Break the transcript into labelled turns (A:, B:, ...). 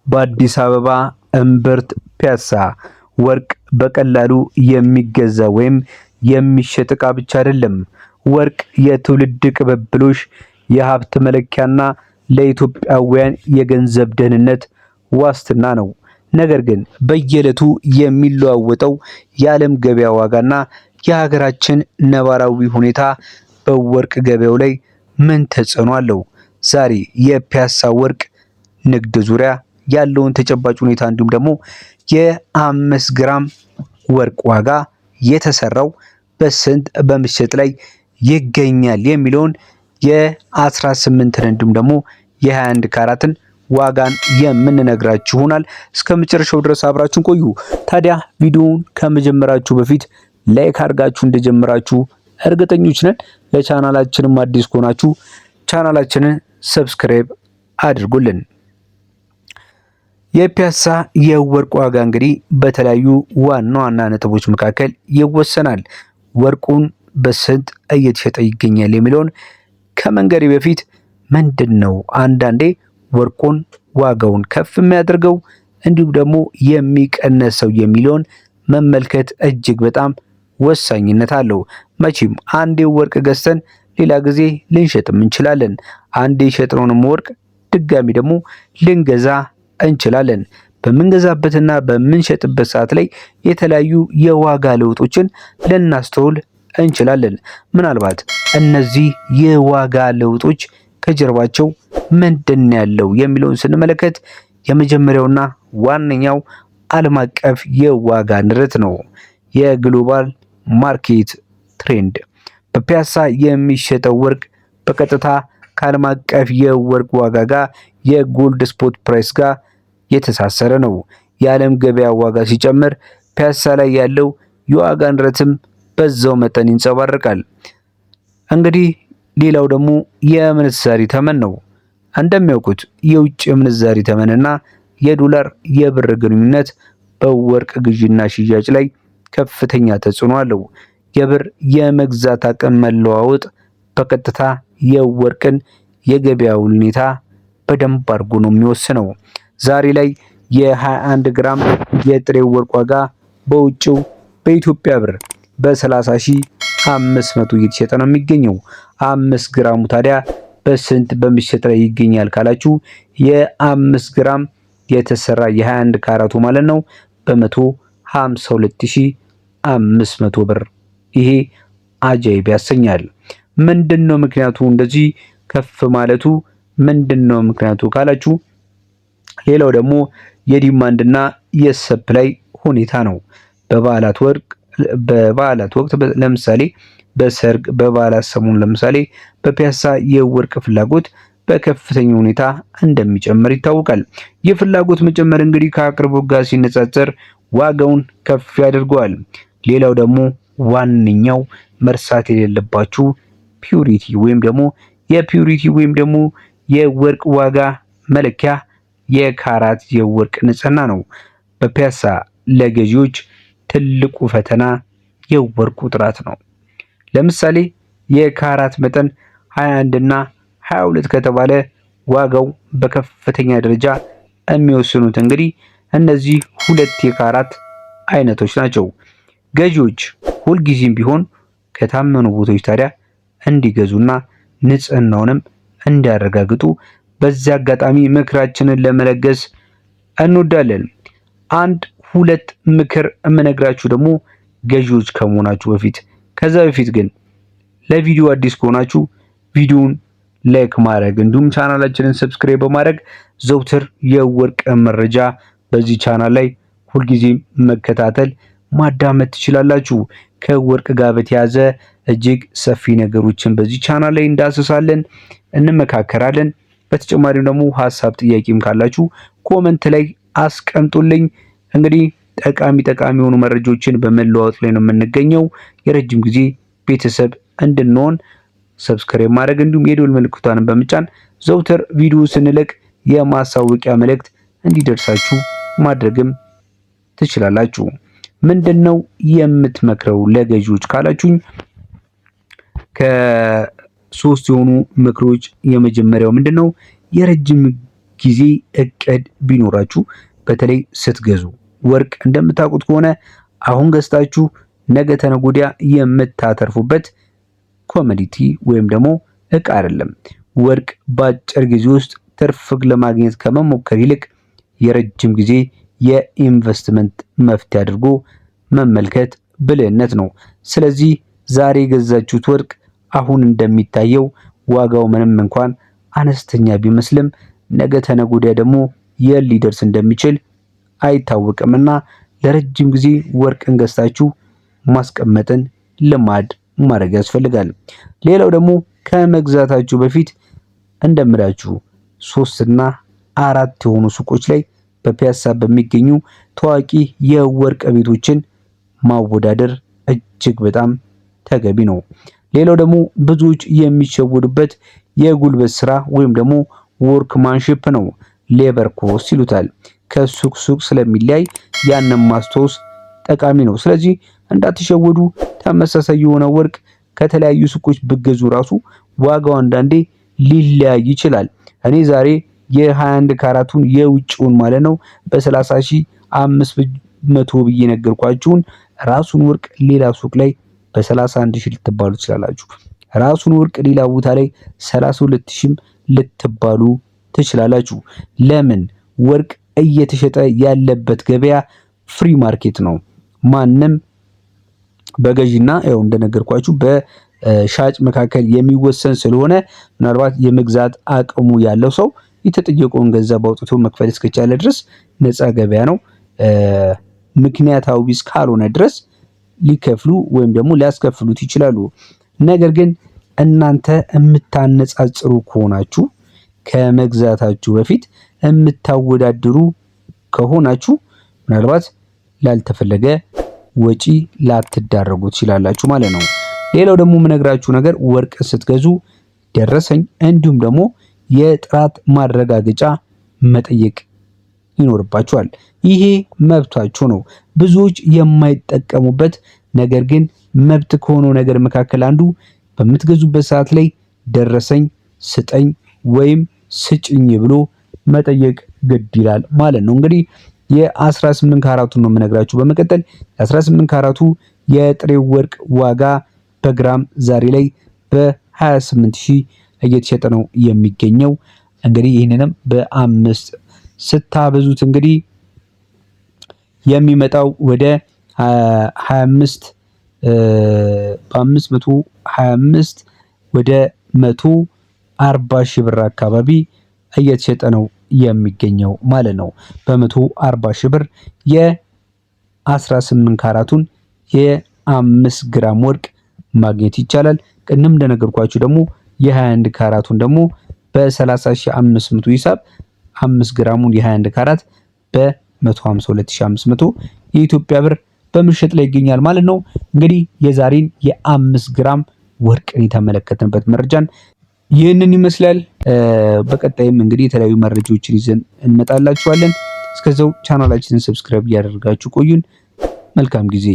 A: በአዲስ አበባ እምብርት ፒያሳ ወርቅ በቀላሉ የሚገዛ ወይም የሚሸጥ ዕቃ ብቻ አይደለም። ወርቅ የትውልድ ቅብብሎሽ፣ የሀብት መለኪያና ለኢትዮጵያውያን የገንዘብ ደህንነት ዋስትና ነው። ነገር ግን በየዕለቱ የሚለዋወጠው የዓለም ገበያ ዋጋና የሀገራችን ነባራዊ ሁኔታ በወርቅ ገበያው ላይ ምን ተጽዕኖ አለው? ዛሬ የፒያሳ ወርቅ ንግድ ዙሪያ ያለውን ተጨባጭ ሁኔታ እንዲሁም ደግሞ የ5 ግራም ወርቅ ዋጋ የተሰራው በስንት በምሽት ላይ ይገኛል የሚለውን የ18 እንዲሁም ደግሞ የ21 ካራትን ዋጋን የምንነግራችሁ ይሆናል። እስከ መጨረሻው ድረስ አብራችሁን ቆዩ። ታዲያ ቪዲዮውን ከመጀመራችሁ በፊት ላይክ አድርጋችሁ እንደጀመራችሁ እርግጠኞች ነን። ለቻናላችንም አዲስ ከሆናችሁ ቻናላችንን ሰብስክራይብ አድርጉልን። የፒያሳ የወርቅ ዋጋ እንግዲህ በተለያዩ ዋና ዋና ነጥቦች መካከል ይወሰናል። ወርቁን በስንት እየተሸጠ ይገኛል የሚለውን ከመንገሬ በፊት ምንድነው አንዳንዴ ወርቁን ዋጋውን ከፍ የሚያደርገው እንዲሁም ደግሞ የሚቀነሰው የሚለውን መመልከት እጅግ በጣም ወሳኝነት አለው። መቼም አንዴ ወርቅ ገዝተን ሌላ ጊዜ ልንሸጥም እንችላለን። አንዴ የሸጥነውንም ወርቅ ድጋሚ ደግሞ ልንገዛ እንችላለን። በምንገዛበትና በምንሸጥበት ሰዓት ላይ የተለያዩ የዋጋ ለውጦችን ልናስተውል እንችላለን። ምናልባት እነዚህ የዋጋ ለውጦች ከጀርባቸው ምንድን ያለው የሚለውን ስንመለከት የመጀመሪያውና ዋነኛው ዓለም አቀፍ የዋጋ ንረት ነው። የግሎባል ማርኬት ትሬንድ በፒያሳ የሚሸጠው ወርቅ በቀጥታ ከዓለም አቀፍ የወርቅ ዋጋ ጋር የጎልድ ስፖት ፕራይስ ጋር የተሳሰረ ነው። የዓለም ገበያ ዋጋ ሲጨምር ፒያሳ ላይ ያለው የዋጋ ንረትም በዛው መጠን ይንጸባረቃል። እንግዲህ ሌላው ደግሞ የምንዛሪ ተመን ነው። እንደሚያውቁት የውጭ ምንዛሪ ተመንና የዶላር የብር ግንኙነት በወርቅ ግዥና ሽያጭ ላይ ከፍተኛ ተጽዕኖ አለው። የብር የመግዛት አቅም መለዋወጥ በቀጥታ የወርቅን የገበያ ሁኔታ በደንብ አድርጎ ነው የሚወስነው። ዛሬ ላይ የ21 ግራም የጥሬ ወርቅ ዋጋ በውጭው በኢትዮጵያ ብር በ30,500 እየተሸጠ ነው የሚገኘው። 5 ግራሙ ታዲያ በስንት በሚሸጥ ላይ ይገኛል ካላችሁ የ5 ግራም የተሰራ የ21 ካራቱ ማለት ነው በ152,500 ብር። ይሄ አጃይብ ያሰኛል። ምንድነው ምክንያቱ እንደዚህ ከፍ ማለቱ? ምንድነው ምክንያቱ ካላችሁ ሌላው ደግሞ የዲማንድና የሰፕላይ ሁኔታ ነው። በበዓላት ወቅት ለምሳሌ በሰርግ በበዓላት ሰሞን ለምሳሌ በፒያሳ የወርቅ ፍላጎት በከፍተኛ ሁኔታ እንደሚጨምር ይታወቃል። የፍላጎት መጨመር እንግዲህ ከአቅርቦት ጋር ሲነጻጸር ዋጋውን ከፍ ያደርገዋል። ሌላው ደግሞ ዋነኛው መርሳት የሌለባችሁ ፒዩሪቲ ወይም ደግሞ የፒዩሪቲ ወይም ደግሞ የወርቅ ዋጋ መለኪያ የካራት የወርቅ ንጽህና ነው። በፒያሳ ለገዢዎች ትልቁ ፈተና የወርቁ ጥራት ነው። ለምሳሌ የካራት መጠን 21 እና 22 ከተባለ ዋጋው በከፍተኛ ደረጃ የሚወስኑት እንግዲህ እነዚህ ሁለት የካራት አይነቶች ናቸው። ገዢዎች ሁልጊዜም ቢሆን ከታመኑ ቦታዎች ታዲያ እንዲገዙና ንጽህናውንም እንዲያረጋግጡ በዚህ አጋጣሚ ምክራችንን ለመለገስ እንወዳለን። አንድ ሁለት ምክር የምነግራችሁ ደግሞ ገዢዎች ከመሆናችሁ በፊት ከዛ በፊት ግን ለቪዲዮ አዲስ ከሆናችሁ ቪዲዮውን ላይክ ማድረግ እንዲሁም ቻናላችንን ሰብስክራይብ በማድረግ ዘውትር የወርቅ መረጃ በዚህ ቻናል ላይ ሁልጊዜም መከታተል ማዳመጥ ትችላላችሁ። ከወርቅ ጋር በተያያዘ እጅግ ሰፊ ነገሮችን በዚህ ቻናል ላይ እንዳስሳለን፣ እንመካከራለን። በተጨማሪም ደግሞ ሐሳብ ጥያቄም ካላችሁ ኮመንት ላይ አስቀምጡልኝ። እንግዲህ ጠቃሚ የሆኑ መረጃዎችን በመለዋወጥ ላይ ነው የምንገኘው። የረጅም ጊዜ ቤተሰብ እንድንሆን ሰብስክራይብ ማድረግ እንዲሁም የደወል ምልክቱን በመጫን ዘውትር ቪዲዮ ስንለቅ የማሳወቂያ መልእክት እንዲደርሳችሁ ማድረግም ትችላላችሁ። ምንድነው የምትመክረው ለገዢዎች ካላችሁኝ ከሶስት የሆኑ ምክሮች የመጀመሪያው ምንድነው የረጅም ጊዜ እቅድ ቢኖራችሁ በተለይ ስትገዙ ወርቅ እንደምታውቁት ከሆነ አሁን ገዝታችሁ ነገ ተነገ ወዲያ የምታተርፉበት ኮሞዲቲ ወይም ደግሞ እቃ አይደለም። ወርቅ በአጭር ጊዜ ውስጥ ትርፍ ለማግኘት ከመሞከር ይልቅ የረጅም ጊዜ የኢንቨስትመንት መፍትሄ አድርጎ መመልከት ብልህነት ነው። ስለዚህ ዛሬ የገዛችሁት ወርቅ አሁን እንደሚታየው ዋጋው ምንም እንኳን አነስተኛ ቢመስልም ነገ ተነገ ወዲያ ደግሞ የት ሊደርስ እንደሚችል አይታወቅምና ለረጅም ጊዜ ወርቅን ገዝታችሁ ማስቀመጥን ልማድ ማድረግ ያስፈልጋል። ሌላው ደግሞ ከመግዛታችሁ በፊት እንደምላችሁ 3 እና 4 የሆኑ ሱቆች ላይ በፒያሳ በሚገኙ ታዋቂ የወርቅ ቤቶችን ማወዳደር እጅግ በጣም ተገቢ ነው። ሌላው ደግሞ ብዙዎች የሚሸወዱበት የጉልበት ስራ ወይም ደግሞ ወርክማንሺፕ ነው። ሌበር ኮስት ይሉታል። ከሱቅ ሱቅ ስለሚለያይ ያንን ማስታወስ ጠቃሚ ነው። ስለዚህ እንዳትሸወዱ። ተመሳሳይ የሆነ ወርቅ ከተለያዩ ሱቆች ብገዙ ራሱ ዋጋው አንዳንዴ ሊለያይ ይችላል። እኔ ዛሬ የ21 ካራቱን የውጭውን ማለት ነው በ30500 ብዬ ነገርኳችሁን ራሱን ወርቅ ሌላ ሱቅ ላይ በ31000 ልትባሉ ትችላላችሁ። ራሱን ወርቅ ሌላ ቦታ ላይ 32000 ልትባሉ ትችላላችሁ። ለምን? ወርቅ እየተሸጠ ያለበት ገበያ ፍሪ ማርኬት ነው። ማንም በገዢና ያው እንደነገርኳችሁ በሻጭ መካከል የሚወሰን ስለሆነ ምናልባት የመግዛት አቅሙ ያለው ሰው የተጠየቀውን ገንዘብ አውጥቶ መክፈል እስከቻለ ድረስ ነፃ ገበያ ነው። ምክንያታዊ እስካልሆነ ድረስ ሊከፍሉ ወይም ደግሞ ሊያስከፍሉት ይችላሉ። ነገር ግን እናንተ የምታነጻጽሩ ከሆናችሁ ከመግዛታችሁ በፊት የምታወዳድሩ ከሆናችሁ ምናልባት ላልተፈለገ ወጪ ላትዳረጉ ትችላላችሁ ማለት ነው። ሌላው ደግሞ የምነግራችሁ ነገር ወርቅ ስትገዙ ደረሰኝ እንዲሁም ደግሞ የጥራት ማረጋገጫ መጠየቅ ይኖርባችኋል። ይሄ መብታችሁ ነው። ብዙዎች የማይጠቀሙበት ነገር ግን መብት ከሆነው ነገር መካከል አንዱ በምትገዙበት ሰዓት ላይ ደረሰኝ ስጠኝ ወይም ስጭኝ ብሎ መጠየቅ ግድ ይላል ማለት ነው። እንግዲህ የ18 ካራቱን ነው የምነግራችሁ። በመቀጠል የ18 ካራቱ የጥሬው ወርቅ ዋጋ በግራም ዛሬ ላይ በ28000 እየተሸጠ ነው የሚገኘው። እንግዲህ ይህንንም በ5 ስታበዙት እንግዲህ የሚመጣው ወደ 25 በ525 ወደ 140 ሺህ ብር አካባቢ እየተሸጠ ነው የሚገኘው ማለት ነው። በ140 ሺህ ብር የ18 ካራቱን የ5 ግራም ወርቅ ማግኘት ይቻላል። ቅድም እንደነገርኳችሁ ደግሞ የ21 ካራቱን ደግሞ በ30500 ሂሳብ 5 ግራሙን የ21 ካራት በ152500 የኢትዮጵያ ብር በምሽጥ ላይ ይገኛል ማለት ነው። እንግዲህ የዛሬን የ5 ግራም ወርቅን የተመለከትንበት መረጃን ይህንን ይመስላል። በቀጣይም እንግዲህ የተለያዩ መረጃዎችን ይዘን እንመጣላችኋለን። እስከዛው ቻናላችንን ሰብስክራይብ እያደረጋችሁ ቆዩን። መልካም ጊዜ